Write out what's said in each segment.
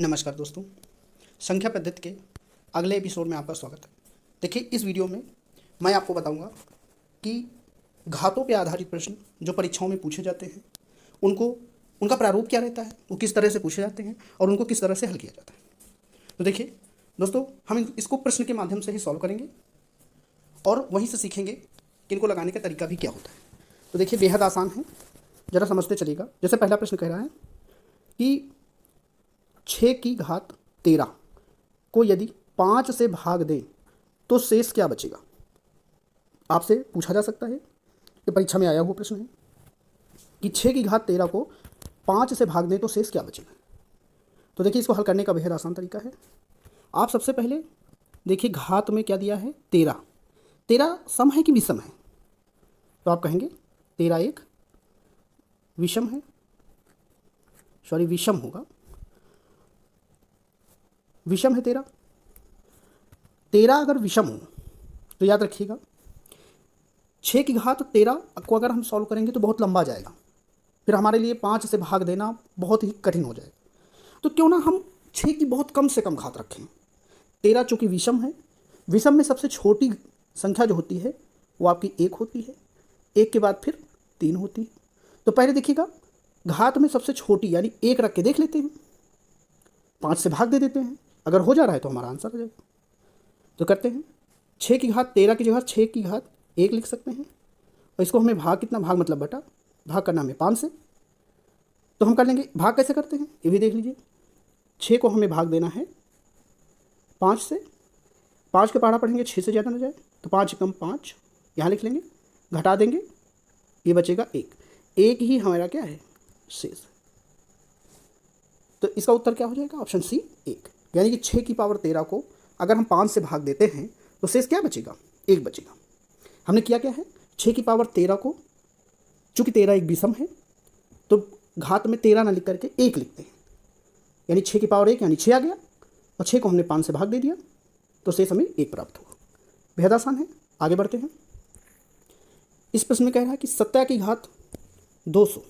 नमस्कार दोस्तों, संख्या पद्धति के अगले एपिसोड में आपका स्वागत है। देखिए, इस वीडियो में मैं आपको बताऊंगा कि घातों पे आधारित प्रश्न जो परीक्षाओं में पूछे जाते हैं उनको उनका प्रारूप क्या रहता है, वो किस तरह से पूछे जाते हैं और उनको किस तरह से हल किया जाता है। तो देखिए दोस्तों, हम इसको प्रश्न के माध्यम से ही सॉल्व करेंगे और वहीं से सीखेंगे कि इनको लगाने का तरीका भी क्या होता है। तो देखिए, बेहद आसान है, ज़रा समझते चलिएगा। जैसे पहला प्रश्न कह रहा है कि 6 की घात 13 को यदि 5 से भाग दें तो शेष क्या बचेगा। आपसे पूछा जा सकता है, ये परीक्षा में आया हुआ प्रश्न है कि 6 की घात 13 को 5 से भाग दें तो शेष क्या बचेगा। तो देखिए, इसको हल करने का बेहद आसान तरीका है। आप सबसे पहले देखिए, घात में क्या दिया है, 13। 13 सम है कि विषम है? तो आप कहेंगे 13 एक विषम है, सॉरी विषम होगा, विषम है 13। 13 अगर विषम हो तो याद रखिएगा 6 की घात 13 को अगर हम सॉल्व करेंगे तो बहुत लंबा जाएगा, फिर हमारे लिए 5 से भाग देना बहुत ही कठिन हो जाएगा। तो क्यों ना हम 6 की बहुत कम से कम घात रखें। 13 चूँकि विषम है, विषम में सबसे छोटी संख्या जो होती है वो आपकी 1 होती है, 1 के बाद फिर 3 होती है। तो पहले देखिएगा, घात में सबसे छोटी यानी 1 रख के देख लेते हैं, 5 से भाग दे देते हैं, अगर हो जा रहा है तो हमारा आंसर आ जाएगा। तो करते हैं, 6 की घात 13 की जगह 6 की घात 1 लिख सकते हैं और इसको हमें भाग कितना, भाग मतलब बटा, भाग करना हमें 5 से। तो हम कर लेंगे, भाग कैसे करते हैं ये भी देख लीजिए। 6 को हमें भाग देना है 5 से, 5 के पहाड़ा पढ़ेंगे 6 से ज़्यादा ना जाए, तो 5 कम 5 यहाँ लिख लेंगे, घटा देंगे, ये बचेगा 1। 1 ही हमारा क्या है, शेष। तो इसका उत्तर क्या हो जाएगा, ऑप्शन सी 1। यानी कि 6 की पावर 13 को अगर हम 5 से भाग देते हैं तो शेष क्या बचेगा, 1 बचेगा। हमने किया क्या है, 6 की पावर 13 को, चूँकि 13 एक विषम है तो घात में 13 ना लिख करके 1 लिखते हैं, यानी 6 की पावर 1 यानी 6 आ गया, और 6 को हमने 5 से भाग दे दिया तो शेष हमें 1 प्राप्त हुआ। बेहद आसान है, आगे बढ़ते हैं। इस प्रश्न में कह रहा है कि 17 की घात 200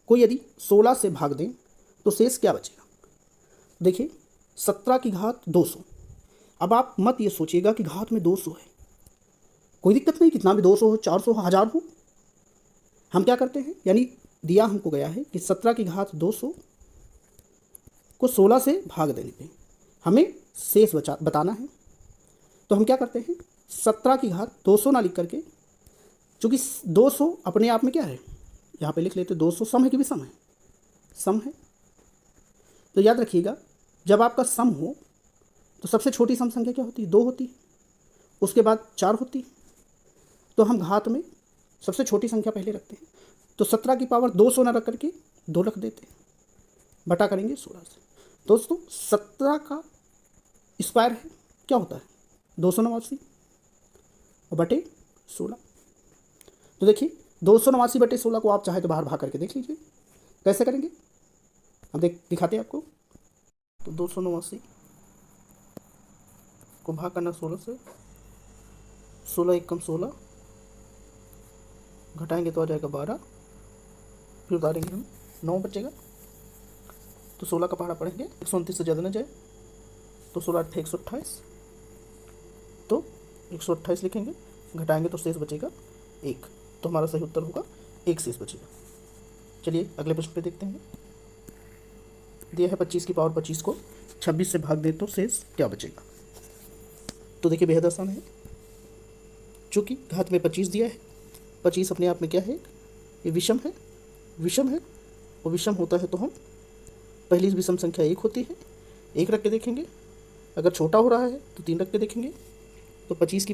को यदि 16 से भाग दें तो शेष क्या बचेगा। देखिए, 17 की घात 200, अब आप मत ये सोचिएगा कि घात में 200 है, कोई दिक्कत नहीं, कितना भी 200 हो, 400 हो, 1000 हो। हम क्या करते हैं, यानी दिया हमको गया है कि 17 की घात 200 को 16 से भाग देने पे हमें शेष बताना है। तो हम क्या करते हैं, 17 की घात 200 ना लिख करके, चूँकि 200 अपने आप में क्या है, यहाँ पे लिख लेते 200 सम है कि विषम है, सम है। तो याद रखिएगा, जब आपका सम हो तो सबसे छोटी सम संख्या क्या होती है, 2 होती है, उसके बाद 4 होती है। तो हम घात में सबसे छोटी संख्या पहले रखते हैं, तो 17 की पावर 200 ना रख करके 2 रख देते हैं, बटा करेंगे 16 से। दोस्तों, 17 का स्क्वायर है, क्या होता है, 289 और बटे 16। तो देखिए, 289 बटे 16 को आप चाहे तो बाहर भाग करके देख लीजिए कैसे करेंगे, हम दिखाते हैं आपको। तो 289 को भाग करना 16 से, 16 एक कम 16, घटाएंगे तो आ जाएगा 12, फिर उतारेंगे हम 9 बचेगा। तो 16 का पहाड़ा पढ़ेंगे, 129 से ज़्यादा न जाए, तो 16 8 128, तो 128 लिखेंगे, घटाएंगे तो शेष बचेगा 1। तो हमारा सही उत्तर होगा 1 शेष बचेगा। चलिए अगले प्रश्न पे देखते हैं। दिया है 25 को 26 से भाग दे तो शेष क्या बचेगा। तो देखिए, बेहद आसान है, चूँकि घात में 25 दिया है, 25 अपने आप में क्या है, ये विषम है, विषम है, और विषम होता है तो हम पहली विषम संख्या 1 होती है, 1 रख के देखेंगे, अगर छोटा हो रहा है तो 3 रख के देखेंगे। तो 25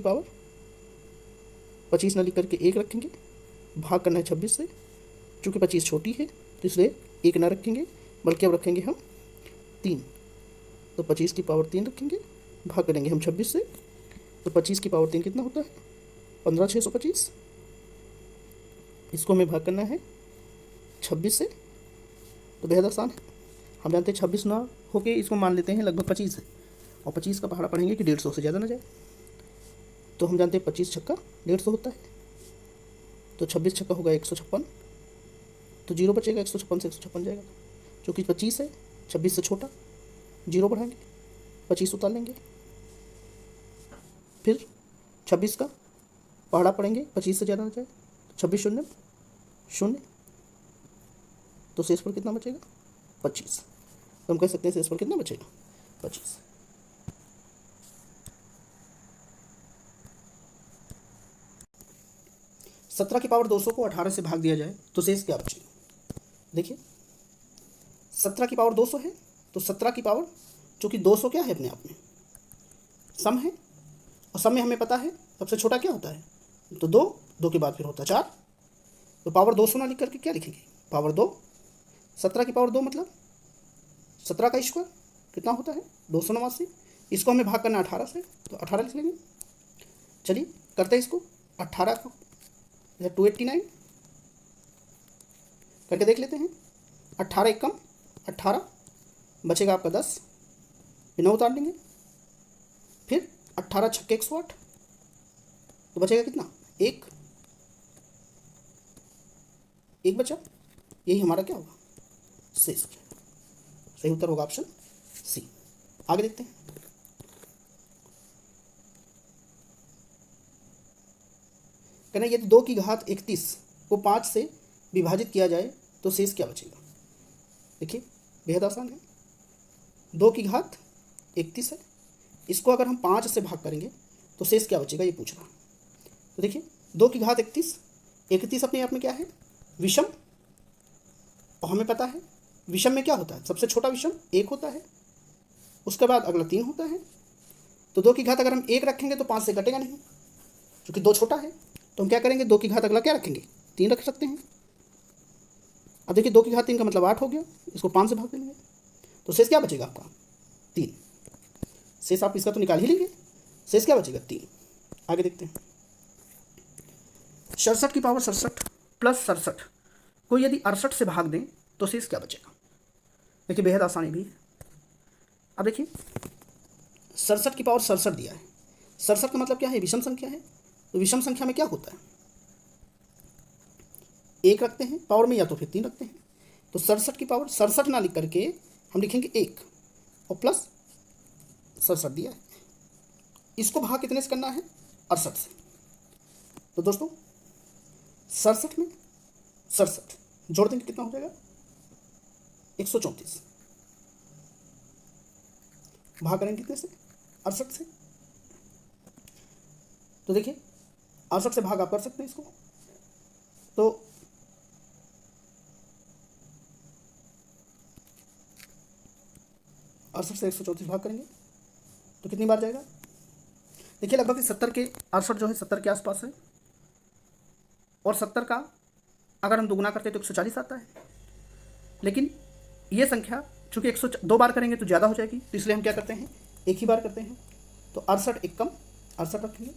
ना लिख करके 1 रखेंगे, भाग करना है 26 से, चूँकि 25 छोटी है तो इसलिए 1 ना रखेंगे, बल्कि अब रखेंगे हम 3। तो 25 की पावर 3 रखेंगे, भाग करेंगे हम 26 से, तो 25 की पावर 3 कितना होता है, 15 625। इसको हमें भाग करना है 26 से। तो बेहद आसान है, हम जानते हैं 26 ना होके इसको मान लेते हैं लगभग 25 है, और 25 का पहाड़ा पढ़ेंगे कि 150 से ज़्यादा ना जाए। तो हम जानते हैं 25 छक्का 150 होता है, तो 26 छक्का होगा 156, तो 0 बचेगा, 156 से 156 जाएगा, क्योंकि 25 है, 26 से छोटा, जीरो बढ़ाएंगे, 25 उतार लेंगे, फिर 26 का पहाड़ा पड़ेंगे, 25 से ज़्यादा हो जाए, 26 शून्य शून्य, तो शेष पर कितना बचेगा 25। तो हम कह सकते हैं शेष पर कितना बचेगा 25। सत्रह की पावर 200 को 18 से भाग दिया जाए तो शेष क्या बचेगा। देखिए 17 की पावर 200 है, तो 17 की पावर चूँकि 200 क्या है अपने आप में सम है, और सम में हमें पता है सबसे छोटा क्या होता है, तो 2, 2 के बाद फिर होता है 4, तो पावर 200 ना लिख करके क्या लिखेंगे पावर 2। 17 की पावर 2 मतलब 17 का स्क्वायर कितना होता है 289, इसको हमें भाग करना 18 से, तो 18 लिख लेंगे। चलिए करते हैं इसको, 18 को इधर 289 करके देख लेते हैं। 18 एक कम 18 बचेगा आपका 10, फिर 9 उतार लेंगे, फिर 18 छक्के 108, तो बचेगा कितना एक बचा, यही हमारा क्या होगा शेष। सही उत्तर होगा ऑप्शन सी। आगे देखते हैं। कहना यदि 2 की घात 31 को 5 से विभाजित किया जाए तो शेष क्या बचेगा। देखिए बेहद आसान है, 2 की घात 31 है, इसको अगर हम 5 से भाग करेंगे तो शेष क्या बचेगा ये पूछ रहा। तो देखिए 2 की घात 31 अपने आप में क्या है विषम, और हमें पता है विषम में क्या होता है सबसे छोटा विषम 1 होता है, उसके बाद अगला 3 होता है। तो 2 की घात अगर हम 1 रखेंगे तो 5 से घटेगा नहीं, क्योंकि 2 छोटा है, तो हम क्या करेंगे 2 की घात अगला क्या रखेंगे 3 रख सकते हैं। अब देखिए 2 की घात 3 का मतलब 8 हो गया, इसको 5 से भाग देंगे तो शेष क्या बचेगा आपका 3। शेष आप इसका तो निकाल ही लेंगे, शेष क्या बचेगा 3। आगे देखते हैं। 67 की पावर 67 प्लस 67 को यदि 68 से भाग दें तो शेष क्या बचेगा। देखिए बेहद आसानी भी है। अब देखिए 67 की पावर 67 दिया है, 67 का मतलब क्या है विषम संख्या है, तो विषम संख्या में क्या होता है 1 रखते हैं पावर में या तो फिर 3 रखते हैं। तो 67 की पावर 67 ना लिख करके हम लिखेंगे 1 और प्लस 67 दिया है, इसको भाग कितने से करना है 68 से। तो दोस्तों 67 में 67 जोड़ देंगे कितना हो जाएगा 134, भाग करेंगे कितने से 68 से। तो देखिए 68 से भाग आप कर सकते हैं इसको, तो 68 से 134 भाग करेंगे तो कितनी बार जाएगा। देखिए लगभग 70 के 68 जो है 70 के आसपास है, और 70 का अगर हम दुगुना करते हैं तो 140 आता है, लेकिन ये संख्या चूँकि 102 बार करेंगे तो ज़्यादा हो जाएगी, तो इसलिए हम क्या करते हैं एक ही बार करते हैं। तो 68 एक कम 68 रखेंगे,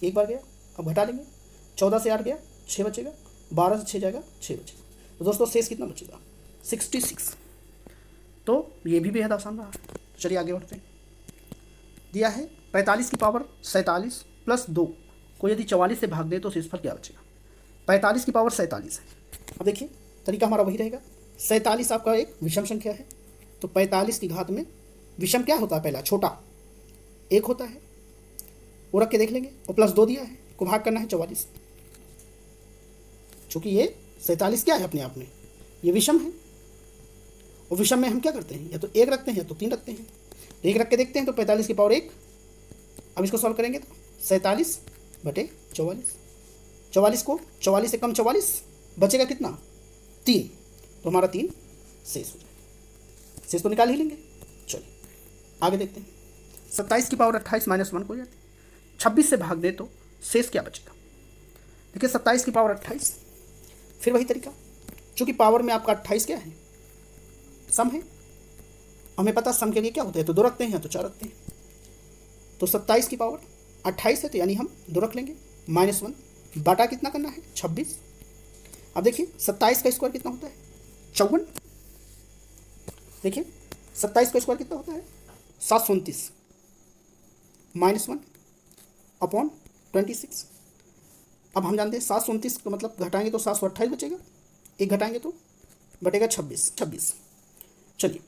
एक बार गया, अब घटा लेंगे, 14 से 8 गया 6 बचेगा, 12 से 6 जाएगा 6 बचेगा। तो दोस्तों शेष कितना बचेगा 66। तो ये भी बेहद आसान रहा। तो चलिए आगे बढ़ते हैं। दिया है 45 की पावर 47 प्लस 2 को यदि 44 से भाग दे तो शेषफल क्या बचेगा। 45 की पावर 47 है। अब देखिए तरीका हमारा वही रहेगा, 47 आपका एक विषम संख्या है, तो 45 की घात में विषम क्या होता है पहला छोटा 1 होता है, वो रख के देख लेंगे, और प्लस 2 दिया है, को भाग करना है 44। चूँकि ये 47 क्या है अपने आप में ये विषम है, और विषम में हम क्या करते हैं या तो 1 रखते हैं या तो 3 रखते हैं। 1 रख के देखते हैं तो 45 की पावर 1, अब इसको सॉल्व करेंगे तो 47 बटे 44, 44 को 44 से कम 44 बचेगा कितना 3, तो हमारा 3 शेष हो जाएगा, शेष तो निकाल ही लेंगे। चलिए आगे देखते हैं। 27 की पावर 28 माइनस 1 हो जाती है, 26 से भाग दे तो शेष क्या बचेगा। देखिए 27 की पावर 28, फिर वही तरीका, चूँकि पावर में आपका 28 क्या है सम है, हमें पता सम के लिए क्या होता है तो 2 रखते हैं या तो 4 रखते हैं। तो 27 की पावर 28 है, तो यानी हम 2 रख लेंगे, -1 बाटा कितना करना है 26। अब देखिए 27 का स्क्वायर कितना होता है 54। देखिए 27 का स्क्वायर कितना होता है 729 -1 अपॉन 26। अब हम जानते हैं 729 का मतलब घटाएंगे तो 728 बचेगा, 1 घटाएंगे तो बटेगा 26। चलिए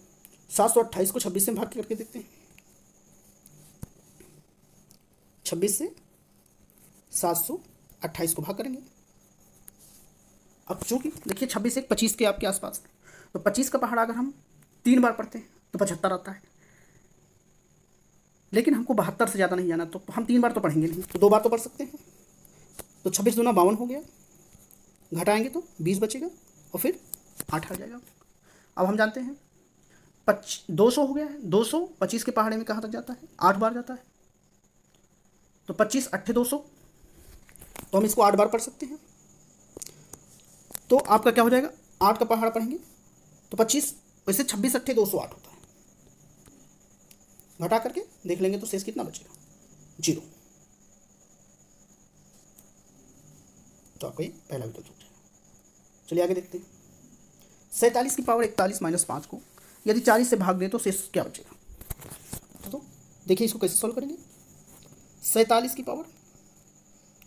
728 को 26 से भाग करके देखते हैं। 26 से 728 को भाग करेंगे। अब चूंकि देखिए 26 एक 25 के आपके आसपास है, तो 25 का पहाड़ा अगर हम 3 बार पढ़ते हैं तो 75 आता है, लेकिन हमको 72 से ज़्यादा नहीं जाना, तो हम 3 बार तो पढ़ेंगे नहीं, तो 2 बार तो पढ़ सकते हैं। तो 26 दूना 52 हो गया, घटाएंगे तो 20 बचेगा और फिर 8 आ जाएगा। अब हम जानते हैं 200 हो गया है, 200 25 के पहाड़े में कहाँ तक जाता है, 8 बार जाता है। तो 25 8 200, तो हम इसको 8 बार पढ़ सकते हैं। तो आपका क्या हो जाएगा, 8 का पहाड़ पढ़ेंगे तो 25, वैसे 26 8 208 होता है, घटा करके देख लेंगे तो शेष कितना बचेगा, 0। तो आपका ये पहला विकल्प हो जाएगा। चलिए आगे देखते हैं। 47 की पावर 41 माइनस 5 को यदि 40 से भाग दें तो शेष क्या बचेगा। तो देखिए इसको कैसे सॉल्व करेंगे। 47 की पावर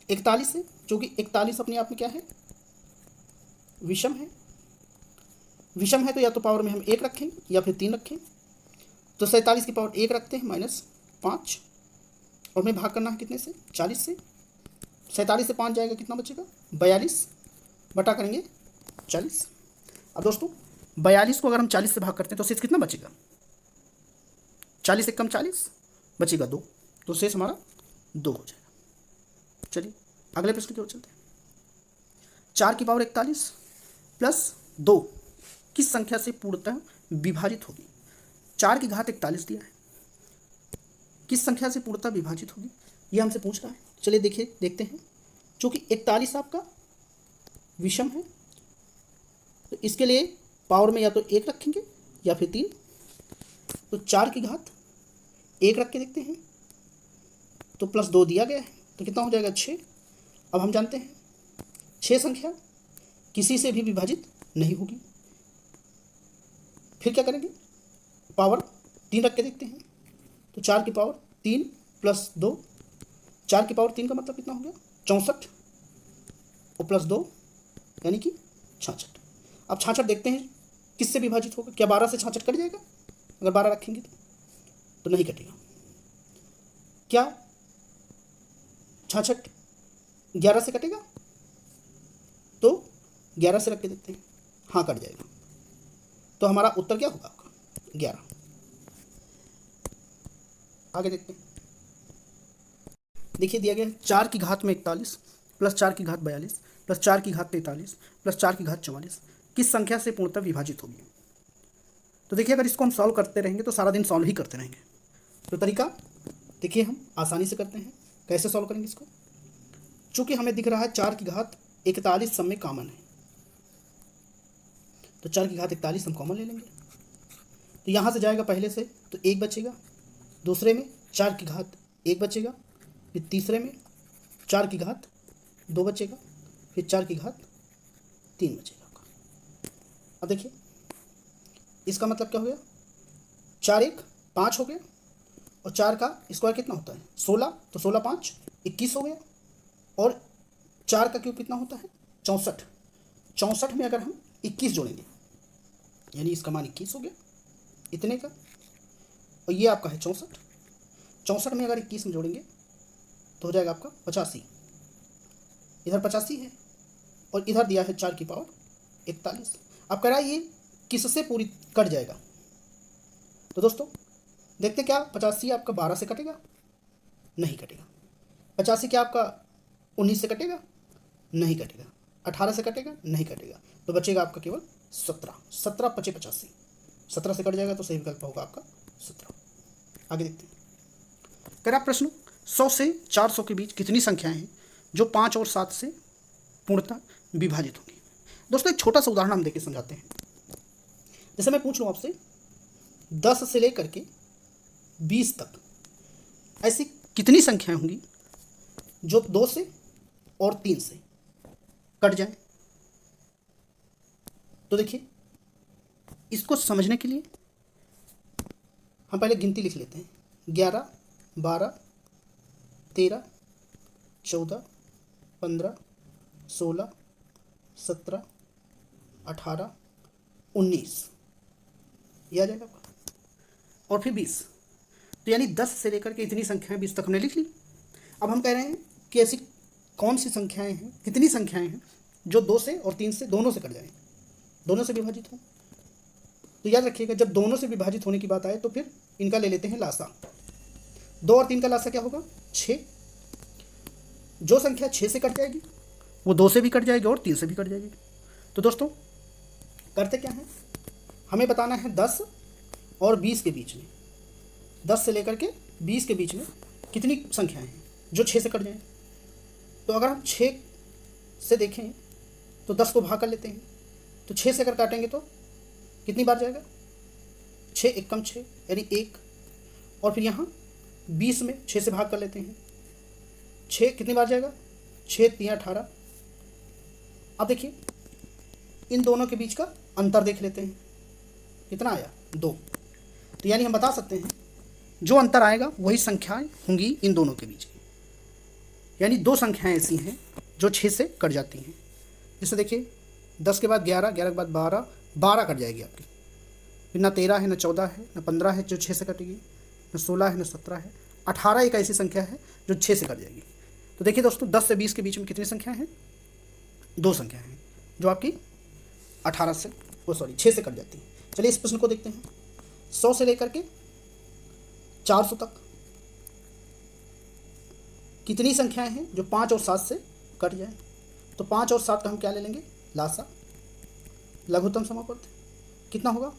41 से, चूँकि 41 अपने आप में क्या है, विषम है। विषम है तो या तो पावर में हम 1 रखें या फिर 3 रखें। तो 47 की पावर 1 रखते हैं माइनस 5, और हमें भाग करना है कितने से, 40 से। 47 से 5 जाएगा, कितना बचेगा, 42 बटा करेंगे 40। अब दोस्तों 42 को अगर हम 40 से भाग करते हैं तो शेष कितना बचेगा, 40 से कम 40 बचेगा 2, तो शेष हमारा 2 हो जाएगा। चलिए अगले प्रश्न की ओर चलते हैं। 4 की पावर 41 प्लस 2 किस संख्या से पूर्णतः विभाजित होगी। 4 की घात 41 दिया है, किस संख्या से पूर्णतः विभाजित होगी ये हमसे पूछ रहा है। चलिए देखिए देखते हैं। चूँकि 41 आपका विषम है तो इसके लिए पावर में या तो 1 रखेंगे या फिर 3। तो 4 की घात 1 रख के देखते हैं, तो प्लस 2 दिया गया है, तो कितना हो जाएगा, 6। अब हम जानते हैं 6 संख्या किसी से भी विभाजित नहीं होगी। फिर क्या करेंगे, पावर 3 रख के देखते हैं। तो 4 की पावर 3 प्लस 2, 4 की पावर 3 का मतलब कितना हो गया, 64, और प्लस 2 यानी कि 66। अब 66 देखते हैं किससे विभाजित होगा, क्या 12 से 66 कट जाएगा, अगर 12 रखेंगे तो नहीं कटेगा। क्या 66 11 से कटेगा, तो 11 से रख के देखते हैं, हाँ कट जाएगा। तो हमारा उत्तर क्या होगा आपका, 11। आगे देखते हैं। देखिए दिया गया है 4 की घात में 41 प्लस 4 की घात 42 प्लस 4 की घात 43 प्लस 4 की घात 44 किस संख्या से पूर्णतः विभाजित होगी। तो देखिए अगर इसको हम सॉल्व करते रहेंगे तो सारा दिन सॉल्व ही करते रहेंगे। तो तरीका देखिए हम आसानी से करते हैं। कैसे सॉल्व करेंगे इसको, चूँकि हमें दिख रहा है 4 की घात 41 सब में कॉमन है, तो 4 की घात 41 हम कॉमन ले लेंगे। तो यहाँ से जाएगा पहले से तो 1 बचेगा, दूसरे में 4 की घात 1 बचेगा, फिर तीसरे में 4 की घात 2 बचेगा, फिर 4 की घात 3 बचेगा आपका। अब देखिए इसका मतलब क्या हो गया, 4 1 5 हो गया, और 4 का स्क्वायर कितना होता है 16, तो 16 5 21 हो गया, और 4 का क्यूब कितना होता है 64। 64 में अगर हम 21 जोड़ेंगे यानी इसका मान 21 हो गया इतने का, और ये आपका है 64। 64 में अगर 21 में जोड़ेंगे तो हो जाएगा आपका 85। इधर 85 है और इधर दिया है 4 की पावर 41। अब कह रहा है ये किससे पूरी कट जाएगा। तो दोस्तों देखते क्या 85 आपका 12 से कटेगा, नहीं कटेगा। 85 क्या आपका 19 से कटेगा, नहीं कटेगा। 18 से कटेगा, नहीं कटेगा। तो बचेगा आपका केवल 17। 17 पचे 85, 17 से कट जाएगा तो सही विकल्प होगा आपका 17। आगे देखते हैं। कह रहा प्रश्न 100 से 400 के बीच कितनी संख्याएं हैं जो 5 और 7 से पूर्णतः विभाजित होंगी। दोस्तों एक छोटा सा उदाहरण हम देके समझाते हैं। जैसे मैं पूछ लूँ आपसे 10 से लेकर के 20 तक ऐसी कितनी संख्याएं होंगी जो 2 से और 3 से कट जाए। तो देखिए इसको समझने के लिए हम पहले गिनती लिख लेते हैं। 11 12 13 14 15 16 17 18 19 ये आ जाएगा आपका। और फिर 20। तो यानी 10 से लेकर के इतनी संख्याएं 20 तक हमने लिख ली। अब हम कह रहे हैं कि ऐसी कौन सी संख्याएं हैं, कितनी संख्याएं हैं जो 2 से और 3 से दोनों से कट जाएं, दोनों से विभाजित हो। तो याद रखिएगा, जब दोनों से विभाजित होने की बात आए तो फिर इनका ले लेते हैं लासा। 2 और 3 का लासा क्या होगा? 6। जो संख्या 6 से कट जाएगी वो 2 से भी कट जाएगी और 3 से भी कट जाएगी। तो दोस्तों करते क्या है, हमें बताना है 10 और 20 के बीच में, 10 से लेकर के 20 के बीच में कितनी संख्याएं हैं जो 6 से कट जाएं। तो अगर हम 6 से देखें तो 10 को भाग कर लेते हैं, तो 6 से अगर काटेंगे तो कितनी बार जाएगा? 6 एक कम 6 यानी 1। और फिर यहाँ 20 में 6 से भाग कर लेते हैं, 6 कितनी बार जाएगा? 6 3 18। अब देखिए इन दोनों के बीच का अंतर देख लेते हैं, कितना आया? 2। तो यानी हम बता सकते हैं जो अंतर आएगा वही संख्याएं होंगी इन दोनों के बीच की। यानी 2 संख्याएं ऐसी हैं जो 6 से कट जाती हैं। जैसे देखिए 10 के बाद 11, 11 के बाद 12, 12 कट जाएगी आपकी। फिर ना 13 है, ना 14 है, ना 15 है जो 6 से कटेगी, ना 16 है, ना 17 है। 18 एक ऐसी संख्या है जो 6 से कट जाएगी। तो देखिए दोस्तों 10 से 20 के बीच में कितनी संख्या हैं? 2 संख्या हैं जो आपकी 6 से कट जाती है। चलिए इस प्रश्न को देखते हैं। 100 से लेकर के 400 तक कितनी संख्याएं हैं जो 5 और 7 से कट जाए? तो 5 और 7 का हम क्या ले लेंगे? लासा, लघुत्तम समापवर्ती। कितना होगा?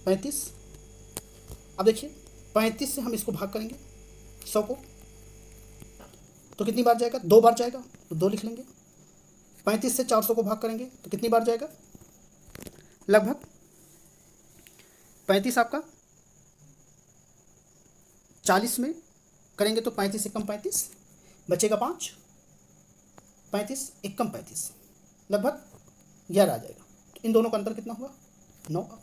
35। अब देखिए 35 से हम इसको भाग करेंगे 100 को, तो कितनी बार जाएगा? 2 बार जाएगा, तो 2 लिख लेंगे। 35 से 400 को भाग करेंगे तो कितनी बार जाएगा? लगभग 35 आपका 40 में करेंगे तो 35 एकम 35 बचेगा 5, 35 एकम 35 लगभग 11 आ जाएगा। इन दोनों का अंतर कितना हुआ? 9 का।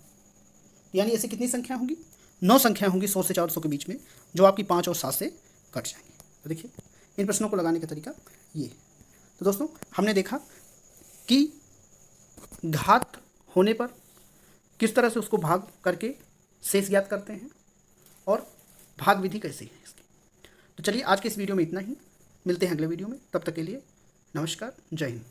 यानी ऐसी कितनी संख्या होंगी? 9 संख्या होंगी 100 से 400 के बीच में जो आपकी 5 और 7 से कट जाएंगी। तो देखिए इन प्रश्नों को लगाने का तरीका ये। तो दोस्तों हमने देखा कि घात होने पर किस तरह से उसको भाग करके शेष ज्ञात करते हैं और भाग विधि कैसी है इसकी। तो चलिए आज के इस वीडियो में इतना ही, मिलते हैं अगले वीडियो में। तब तक के लिए नमस्कार, जय हिंद।